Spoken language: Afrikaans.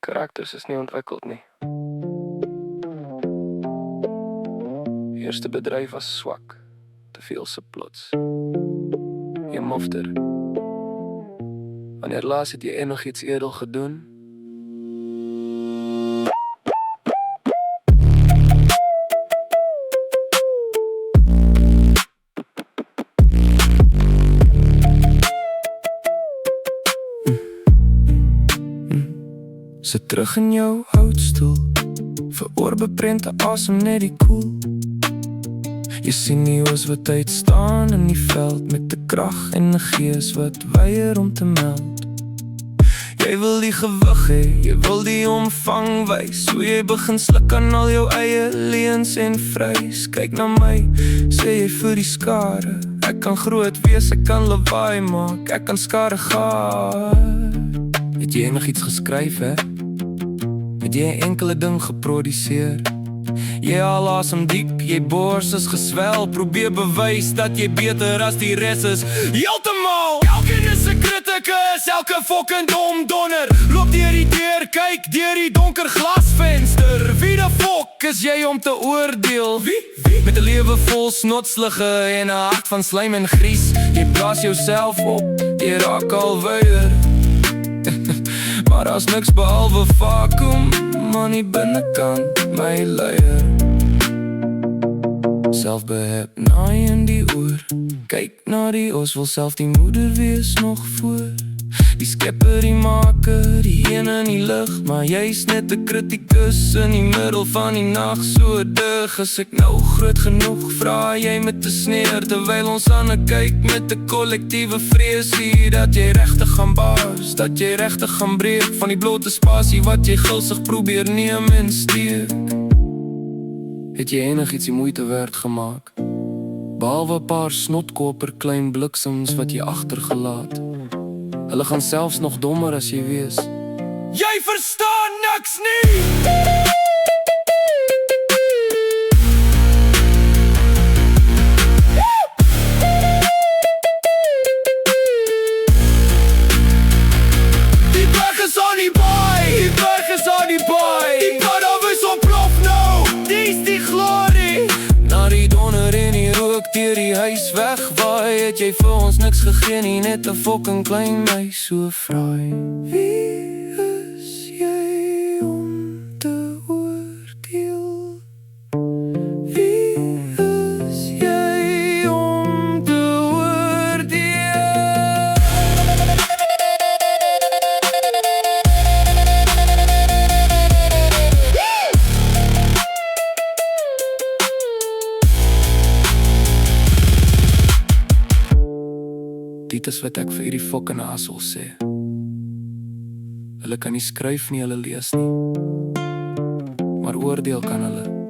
Karakters is nie ontwikkeld nie. Eerste bedryf was swak, te veel subplots. Jy mofter. Wanneer laas het jy enigiets edel gedoen? Sit terug in jou houtstoel, vir oorbeprente asem net die koel. Jy sien die oos wat uitstaan in die veld, met 'n krag en 'n gees wat weier om te meld. Jy wil die gewig hê, jy wil die omvang wys, hoe jy begin sluk aan al jou eie leuns en vrys. Kyk na my, sê jy vir die skare, ek kan groot wees, ek kan lawaai maak, ek kan skare gehad. Het jy enigiets geskryf, hè? Het jy 'n enkele ding geproduseer? Jy haal asem diep, jy bors is geswel, probeer bewys dat jy beter as die res is. Heeltemal! Elkeen is 'n kritikus, elke fucking dom donder. Loop deur die deur, kyk deur die donker glasvenster. Wie die fok is jy om te oordeel? Wie? Met 'n lewe vol snotslige en 'n hart van slijm en gries. Jy blaas jouself op, jy raak al weier. Maar as niks behalwe vakuum aan die binnekant my leier. Selfbehep naai in die oor, kyk na die oos, wil self die moeder wees nog voor. Die skepper, die maker, die een in die lig, maar jy's net 'n kritikus in die middel van die nag. So dig, is ek nou groot genoeg, vra jy met 'n sneer, terwyl ons ander kyk met 'n kollektiewe vrees hier, dat jy regtig gaan baas, dat jy regtig gaan breek van die blote spasie wat jy gulsig probeer neem en steek. Het jy enigiets die moeite werd gemaak, behalwe 'n paar snotkoper klein bliksems wat jy agtergelaat? Hulle gaan selfs nog dommer as jy wees. Jy verstaan niks nie! Die berg is aan die boy, die berg is aan die boy. Die paddof is ontplof nou, dis die glorie. Na die donder en die rook deur die huis wegwaai, het jy vir ons niks gegee nie, net 'n fucking klein meis so fraai. Wie is jy om te oordeel? Wie is jy om te oordeel? Dit is wat ek vir hierdie fucking assholes sê. Hulle kan nie skryf nie, hulle lees nie, maar oordeel kan hulle.